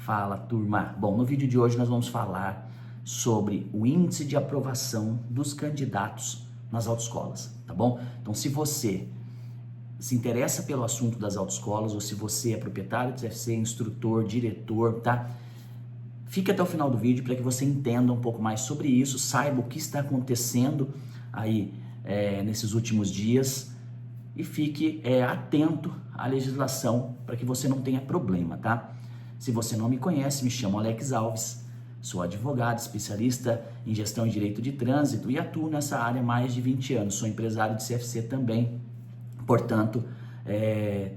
Fala, turma. Bom, no vídeo de hoje nós vamos falar sobre o índice de aprovação dos candidatos nas autoescolas, tá bom? Então, se você se interessa pelo assunto das autoescolas ou se você é proprietário de CFC, instrutor, diretor, tá? Fique até o final do vídeo para que você entenda um pouco mais sobre isso, saiba o que está acontecendo aí nesses últimos dias e fique atento à legislação para que você não tenha problema, tá? Se você não me conhece, me chamo Alex Alves, sou advogado, especialista em gestão e direito de trânsito e atuo nessa área há mais de 20 anos. Sou empresário de CFC também, portanto,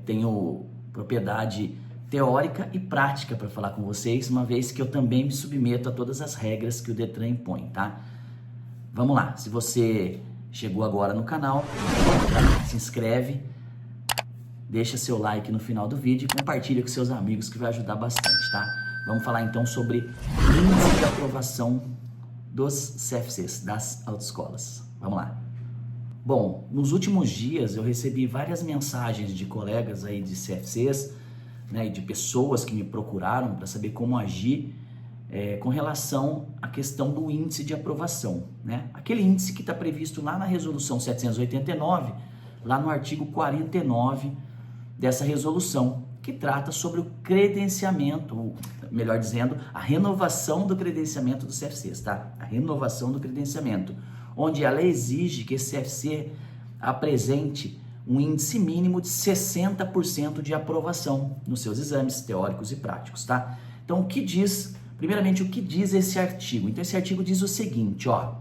tenho propriedade teórica e prática para falar com vocês, uma vez que eu também me submeto a todas as regras que o Detran impõe, tá? Vamos lá, se você chegou agora no canal, se inscreve, deixa seu like no final do vídeo e compartilha com seus amigos que vai ajudar bastante, tá? Vamos falar então sobre índice de aprovação dos CFCs, das autoescolas. Vamos lá. Bom, nos últimos dias eu recebi várias mensagens de colegas aí de CFCs, né, e de pessoas que me procuraram para saber como agir com relação à questão do índice de aprovação, né? Aquele índice que está previsto lá na resolução 789, lá no artigo 49 dessa resolução, que trata sobre o credenciamento, melhor dizendo, a renovação do credenciamento dos CFCs, tá? A renovação do credenciamento, onde ela exige que esse CFC apresente um índice mínimo de 60% de aprovação nos seus exames teóricos e práticos, tá? Então, primeiramente, o que diz esse artigo? Então, esse artigo diz o seguinte, ó: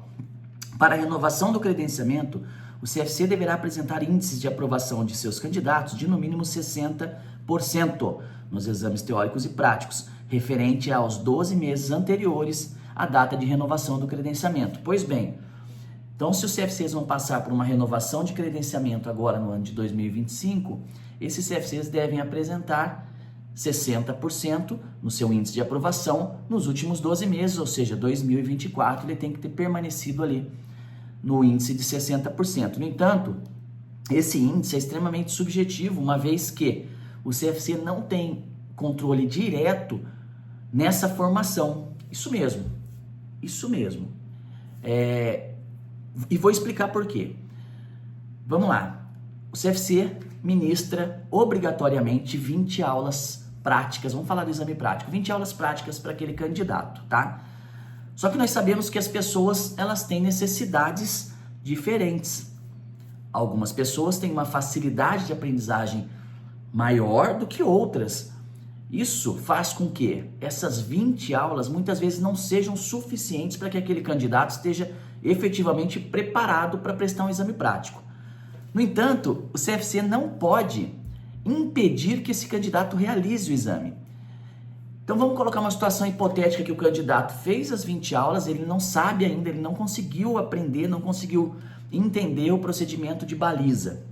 para a renovação do credenciamento, o CFC deverá apresentar índices de aprovação de seus candidatos de no mínimo 60% nos exames teóricos e práticos, referente aos 12 meses anteriores à data de renovação do credenciamento. Pois bem, então se os CFCs vão passar por uma renovação de credenciamento agora no ano de 2025, esses CFCs devem apresentar 60% no seu índice de aprovação nos últimos 12 meses, ou seja, 2024 ele tem que ter permanecido ali no índice de 60%. No entanto, esse índice é extremamente subjetivo, uma vez que o CFC não tem controle direto nessa formação. Isso mesmo. E vou explicar por quê. Vamos lá. O CFC ministra obrigatoriamente 20 aulas práticas, vamos falar do exame prático, 20 aulas práticas para aquele candidato, tá? Só que nós sabemos que as pessoas, elas têm necessidades diferentes. Algumas pessoas têm uma facilidade de aprendizagem maior do que outras. Isso faz com que essas 20 aulas muitas vezes não sejam suficientes para que aquele candidato esteja efetivamente preparado para prestar um exame prático. No entanto, o CFC não pode impedir que esse candidato realize o exame. Então vamos colocar uma situação hipotética que o candidato fez as 20 aulas, ele não sabe ainda, ele não conseguiu aprender, não conseguiu entender o procedimento de baliza,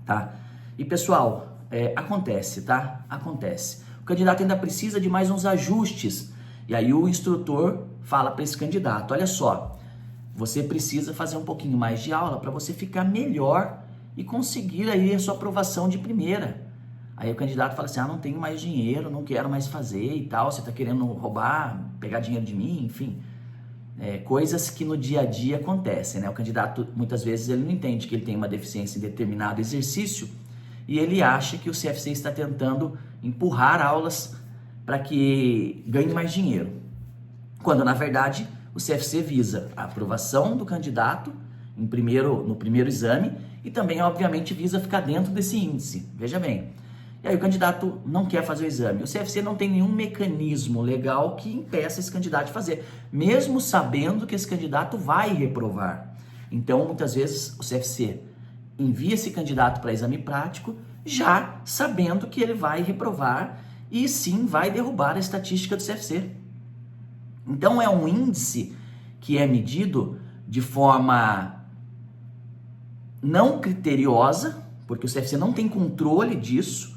tá? E pessoal, acontece, tá? Acontece. O candidato ainda precisa de mais uns ajustes, e aí o instrutor fala para esse candidato: olha só, você precisa fazer um pouquinho mais de aula para você ficar melhor e conseguir aí a sua aprovação de primeira. Aí o candidato fala assim: não tenho mais dinheiro, não quero mais fazer e tal, você está querendo roubar, pegar dinheiro de mim, enfim. Coisas que no dia a dia acontecem, né? O candidato, muitas vezes, ele não entende que ele tem uma deficiência em determinado exercício e ele acha que o CFC está tentando empurrar aulas para que ganhe mais dinheiro. Quando, na verdade, o CFC visa a aprovação do candidato no primeiro exame e também, obviamente, visa ficar dentro desse índice. Veja bem. E aí o candidato não quer fazer o exame. O CFC não tem nenhum mecanismo legal que impeça esse candidato de fazer, mesmo sabendo que esse candidato vai reprovar. Então, muitas vezes, o CFC envia esse candidato para exame prático, já sabendo que ele vai reprovar e sim vai derrubar a estatística do CFC. Então, é um índice que é medido de forma não criteriosa, porque o CFC não tem controle disso,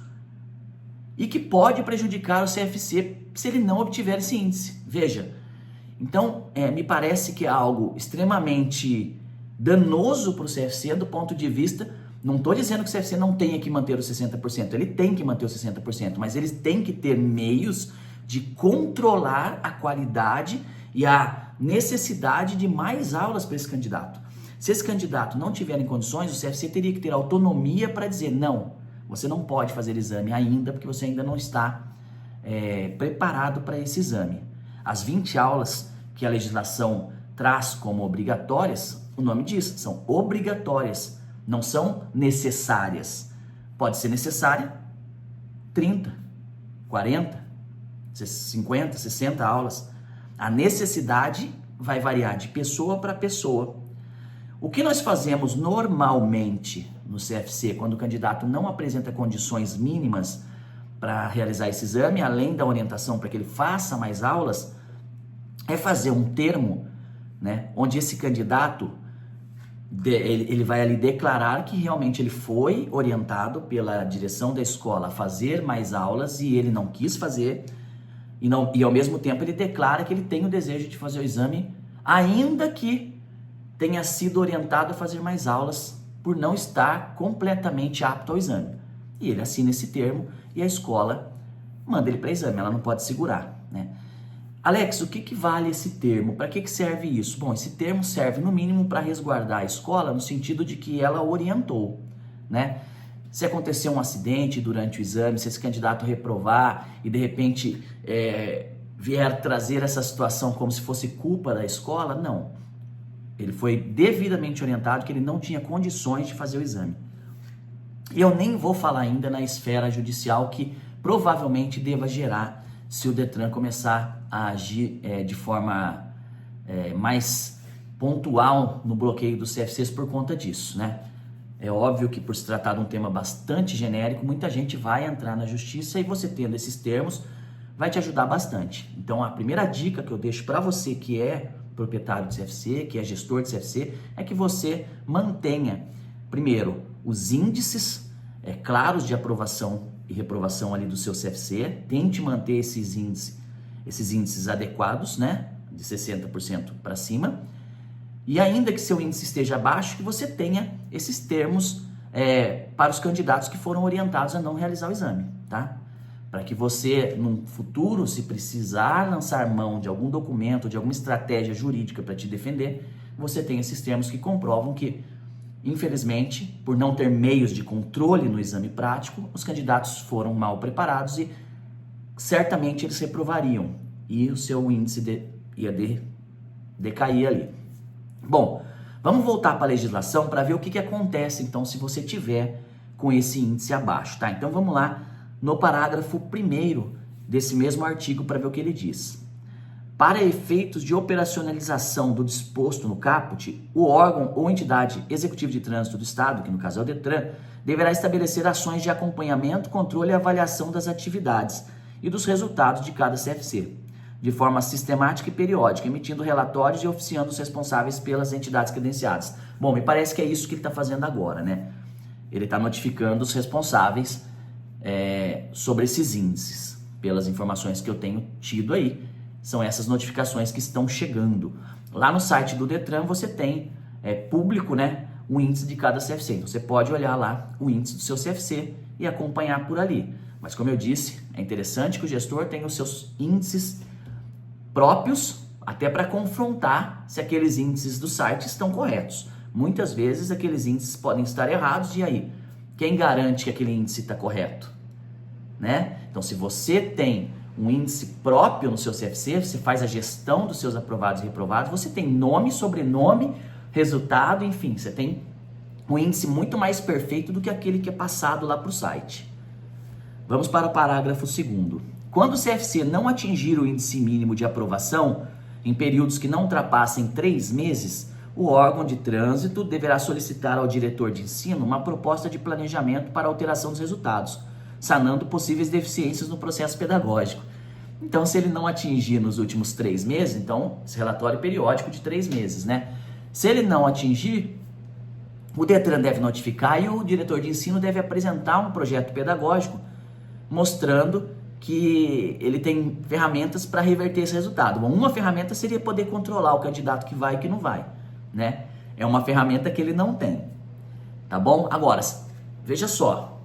e que pode prejudicar o CFC se ele não obtiver esse índice. Veja, então me parece que é algo extremamente danoso para o CFC do ponto de vista Não estou dizendo que o CFC não tenha que manter os 60%, ele tem que manter os 60%, mas eles têm que ter meios de controlar a qualidade e a necessidade de mais aulas para esse candidato. Se esse candidato não tiver em condições, o CFC teria que ter autonomia para dizer, não, você não pode fazer exame ainda, porque você ainda não está preparado para esse exame. As 20 aulas que a legislação traz como obrigatórias, o nome diz, são obrigatórias, não são necessárias. Pode ser necessária 30, 40, 50, 60 aulas. A necessidade vai variar de pessoa para pessoa. O que nós fazemos normalmente no CFC, quando o candidato não apresenta condições mínimas para realizar esse exame, além da orientação para que ele faça mais aulas, é fazer um termo, né, onde esse candidato ele vai ali declarar que realmente ele foi orientado pela direção da escola a fazer mais aulas e ele não quis fazer, e ao mesmo tempo ele declara que ele tem o desejo de fazer o exame, ainda que tenha sido orientado a fazer mais aulas por não estar completamente apto ao exame. E ele assina esse termo e a escola manda ele para exame, ela não pode segurar, né? Alex, o que vale esse termo? Para que serve isso? Bom, esse termo serve no mínimo para resguardar a escola no sentido de que ela orientou, né? Se acontecer um acidente durante o exame, se esse candidato reprovar e de repente vier trazer essa situação como se fosse culpa da escola, não. Ele foi devidamente orientado que ele não tinha condições de fazer o exame. E eu nem vou falar ainda na esfera judicial que provavelmente deva gerar se o Detran começar a agir de forma mais pontual no bloqueio dos CFCs por conta disso, né? É óbvio que por se tratar de um tema bastante genérico, muita gente vai entrar na justiça e você tendo esses termos vai te ajudar bastante. Então a primeira dica que eu deixo para você que é proprietário de CFC, que é gestor de CFC, é que você mantenha, primeiro, os índices claros de aprovação e reprovação ali do seu CFC, tente manter esses índices adequados, né, de 60% para cima, e ainda que seu índice esteja abaixo, que você tenha esses termos para os candidatos que foram orientados a não realizar o exame, tá? Para que você, no futuro, se precisar lançar mão de algum documento, de alguma estratégia jurídica para te defender, você tem esses termos que comprovam que, infelizmente, por não ter meios de controle no exame prático, os candidatos foram mal preparados e certamente eles reprovariam e o seu índice ia decair ali. Bom, vamos voltar para a legislação para ver o que acontece então se você tiver com esse índice abaixo, tá? Então vamos lá no parágrafo 1º desse mesmo artigo para ver o que ele diz. Para efeitos de operacionalização do disposto no caput, o órgão ou entidade executiva de trânsito do Estado, que no caso é o Detran, deverá estabelecer ações de acompanhamento, controle e avaliação das atividades e dos resultados de cada CFC, de forma sistemática e periódica, emitindo relatórios e oficiando os responsáveis pelas entidades credenciadas. Bom, me parece que é isso que ele está fazendo agora, né? Ele está notificando os responsáveis sobre esses índices. Pelas informações que eu tenho tido aí, são essas notificações que estão chegando. Lá no site do Detran você tem público, né, o índice de cada CFC. Então você pode olhar lá o índice do seu CFC e acompanhar por ali. Mas como eu disse, é interessante que o gestor tenha os seus índices próprios, até para confrontar se aqueles índices do site estão corretos. Muitas vezes aqueles índices podem estar errados, e aí? Quem garante que aquele índice está correto? Né? Então, se você tem um índice próprio no seu CFC, você faz a gestão dos seus aprovados e reprovados, você tem nome, sobrenome, resultado, enfim, você tem um índice muito mais perfeito do que aquele que é passado lá para o site. Vamos para o parágrafo 2º. Quando o CFC não atingir o índice mínimo de aprovação, em períodos que não ultrapassem 3 meses, o órgão de trânsito deverá solicitar ao diretor de ensino uma proposta de planejamento para alteração dos resultados, sanando possíveis deficiências no processo pedagógico. Então, se ele não atingir nos últimos 3 meses, então, esse relatório periódico de 3 meses, né? Se ele não atingir, o Detran deve notificar e o diretor de ensino deve apresentar um projeto pedagógico mostrando que ele tem ferramentas para reverter esse resultado. Bom, uma ferramenta seria poder controlar o candidato que vai e que não vai, né? É uma ferramenta que ele não tem, tá bom? Agora, veja só,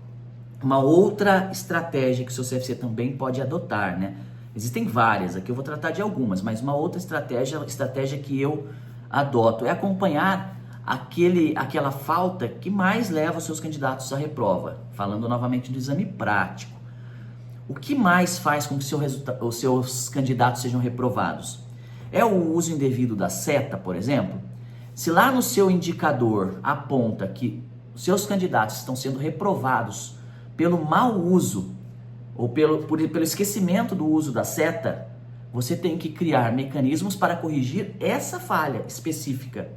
uma outra estratégia que o seu CFC também pode adotar, né? Existem várias, aqui eu vou tratar de algumas, mas uma outra estratégia que eu adoto é acompanhar aquela falta que mais leva os seus candidatos à reprova. Falando novamente do exame prático. O que mais faz com que os seus candidatos sejam reprovados? É o uso indevido da seta, por exemplo? Se lá no seu indicador aponta que os seus candidatos estão sendo reprovados pelo mau uso ou pelo esquecimento do uso da seta, você tem que criar mecanismos para corrigir essa falha específica.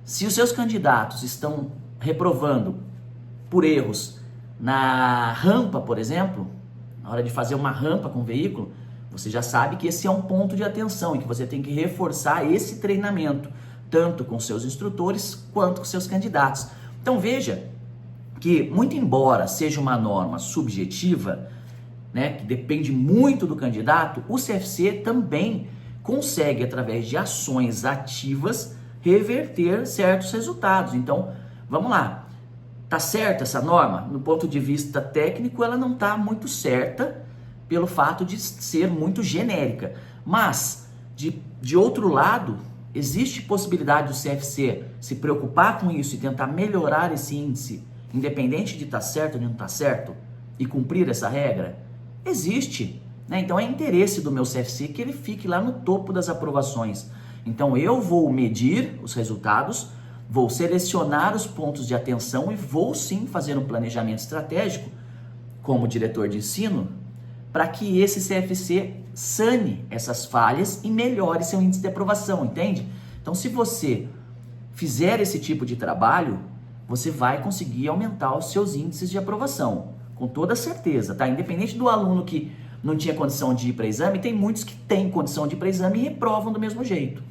Se os seus candidatos estão reprovando por erros na rampa, por exemplo, na hora de fazer uma rampa com o veículo, você já sabe que esse é um ponto de atenção e que você tem que reforçar esse treinamento, tanto com seus instrutores quanto com seus candidatos. Então veja que, muito embora seja uma norma subjetiva, né, que depende muito do candidato, o CFC também consegue, através de ações ativas, reverter certos resultados. Então, vamos lá. Tá certa essa norma? No ponto de vista técnico, ela não está muito certa pelo fato de ser muito genérica. Mas, de outro lado, existe possibilidade do CFC se preocupar com isso e tentar melhorar esse índice, independente de estar certo ou de não estar certo, e cumprir essa regra? Existe, né? Então é interesse do meu CFC que ele fique lá no topo das aprovações. Então eu vou medir os resultados, vou selecionar os pontos de atenção e vou sim fazer um planejamento estratégico como diretor de ensino para que esse CFC sane essas falhas e melhore seu índice de aprovação, entende? Então, se você fizer esse tipo de trabalho, você vai conseguir aumentar os seus índices de aprovação, com toda certeza, tá? Independente do aluno que não tinha condição de ir para exame, tem muitos que têm condição de ir para exame e reprovam do mesmo jeito.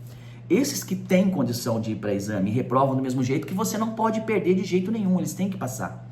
Esses que têm condição de ir para exame e reprovam do mesmo jeito, que você não pode perder de jeito nenhum, eles têm que passar.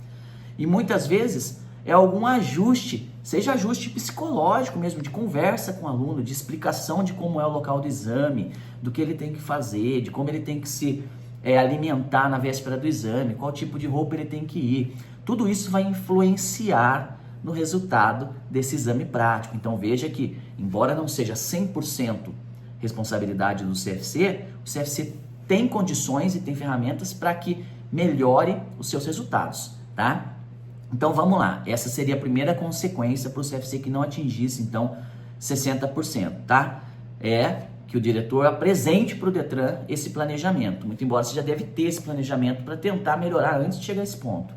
E muitas vezes é algum ajuste, seja ajuste psicológico mesmo, de conversa com o aluno, de explicação de como é o local do exame, do que ele tem que fazer, de como ele tem que se alimentar na véspera do exame, qual tipo de roupa ele tem que ir. Tudo isso vai influenciar no resultado desse exame prático. Então veja que, embora não seja 100% responsabilidade do CFC, o CFC tem condições e tem ferramentas para que melhore os seus resultados, tá? Então vamos lá, essa seria a primeira consequência para o CFC que não atingisse então 60%, tá? É que o diretor apresente para o Detran esse planejamento, muito embora você já deve ter esse planejamento para tentar melhorar antes de chegar a esse ponto.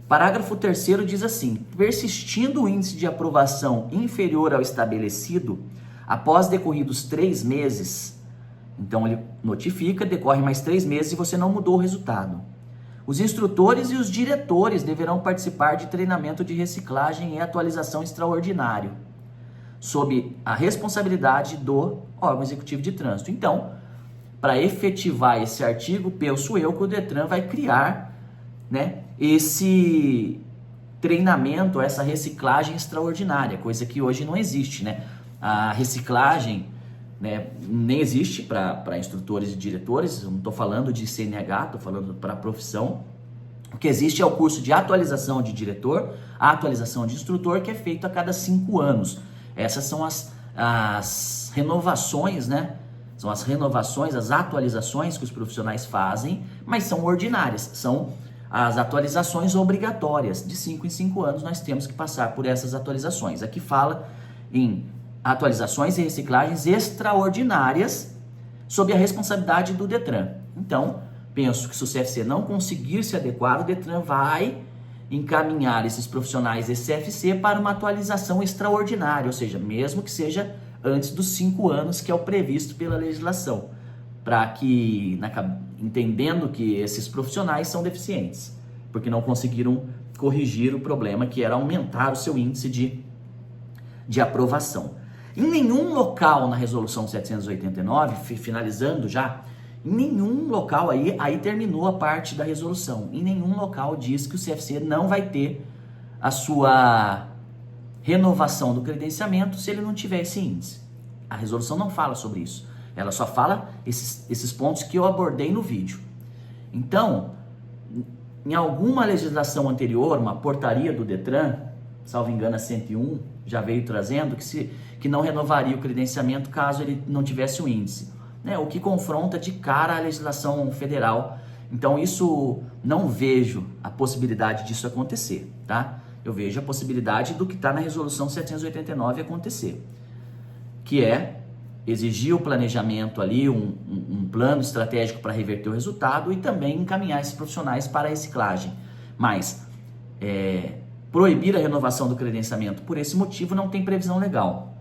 Parágrafo 3º diz assim: persistindo o índice de aprovação inferior ao estabelecido, após decorridos 3 meses, então ele notifica, decorre mais 3 meses e você não mudou o resultado. Os instrutores e os diretores deverão participar de treinamento de reciclagem e atualização extraordinário, sob a responsabilidade do órgão executivo de trânsito. Então, para efetivar esse artigo, penso eu que o Detran vai criar, né, esse treinamento, essa reciclagem extraordinária, coisa que hoje não existe, né? A reciclagem, né, nem existe para instrutores e diretores, eu não estou falando de CNH, estou falando para a profissão. O que existe é o curso de atualização de diretor, a atualização de instrutor, que é feito a cada 5 anos. Essas são as renovações, né? São as renovações, as atualizações que os profissionais fazem, mas são ordinárias, são as atualizações obrigatórias. De 5 em 5 anos nós temos que passar por essas atualizações. Aqui fala em atualizações e reciclagens extraordinárias sob a responsabilidade do Detran. Então, penso que se o CFC não conseguir se adequar, o Detran vai encaminhar esses profissionais desse CFC para uma atualização extraordinária, ou seja, mesmo que seja antes dos 5 anos, que é o previsto pela legislação, para que, entendendo que esses profissionais são deficientes, porque não conseguiram corrigir o problema, que era aumentar o seu índice de aprovação. Em nenhum local na resolução 789, finalizando já, em nenhum local aí terminou a parte da resolução, em nenhum local diz que o CFC não vai ter a sua renovação do credenciamento se ele não tiver esse índice. A resolução não fala sobre isso, ela só fala esses pontos que eu abordei no vídeo. Então, em alguma legislação anterior, uma portaria do Detran, salvo engano, a 101 já veio trazendo que não renovaria o credenciamento caso ele não tivesse o índice, né? O que confronta de cara a legislação federal. Então isso, não vejo a possibilidade disso acontecer, tá? Eu vejo a possibilidade do que está na resolução 789 acontecer, que é exigir o planejamento ali, um plano estratégico para reverter o resultado e também encaminhar esses profissionais para a reciclagem. Mas proibir a renovação do credenciamento por esse motivo não tem previsão legal.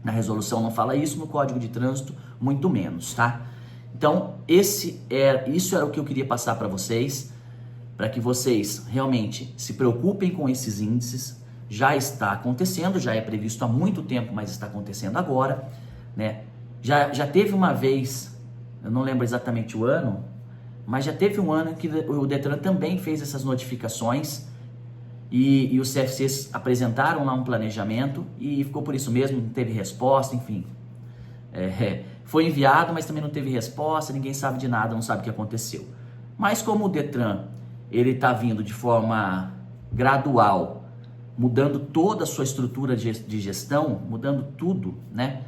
Na resolução não fala isso, no Código de Trânsito muito menos, tá? Então isso era o que eu queria passar para vocês, para que vocês realmente se preocupem com esses índices. Já está acontecendo, já é previsto há muito tempo, mas está acontecendo agora, né? Já teve uma vez, eu não lembro exatamente o ano, mas já teve um ano que o Detran também fez essas notificações e os CFCs apresentaram lá um planejamento e ficou por isso mesmo, não teve resposta, enfim. Foi enviado, mas também não teve resposta, ninguém sabe de nada, não sabe o que aconteceu. Mas como o Detran ele está vindo de forma gradual, mudando toda a sua estrutura de gestão, mudando tudo, né?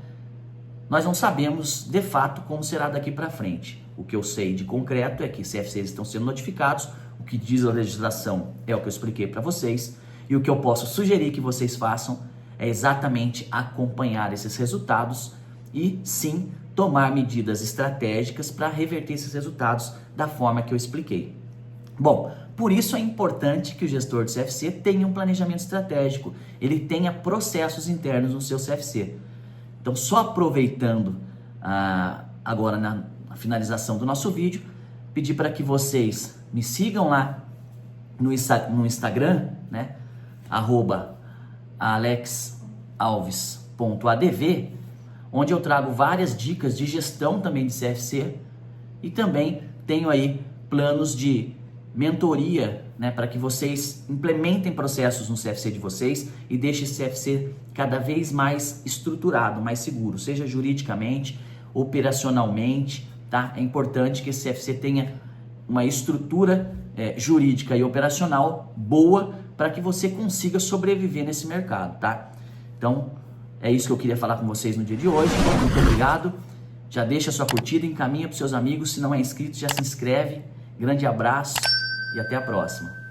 Nós não sabemos de fato como será daqui para frente. O que eu sei de concreto é que CFCs estão sendo notificados, o que diz a legislação é o que eu expliquei para vocês, e o que eu posso sugerir que vocês façam é exatamente acompanhar esses resultados e sim tomar medidas estratégicas para reverter esses resultados da forma que eu expliquei. Bom, por isso é importante que o gestor de CFC tenha um planejamento estratégico, ele tenha processos internos no seu CFC. Então, só aproveitando agora na finalização do nosso vídeo, pedir para que vocês me sigam lá no Instagram, né? @alexalves.adv, onde eu trago várias dicas de gestão também de CFC e também tenho aí planos de mentoria, né, para que vocês implementem processos no CFC de vocês e deixem esse CFC cada vez mais estruturado, mais seguro, seja juridicamente, operacionalmente, tá? É importante que esse CFC tenha uma estrutura jurídica e operacional boa para que você consiga sobreviver nesse mercado, tá? Então, é isso que eu queria falar com vocês no dia de hoje. Muito obrigado. Já deixa a sua curtida, encaminha para os seus amigos. Se não é inscrito, já se inscreve. Grande abraço e até a próxima.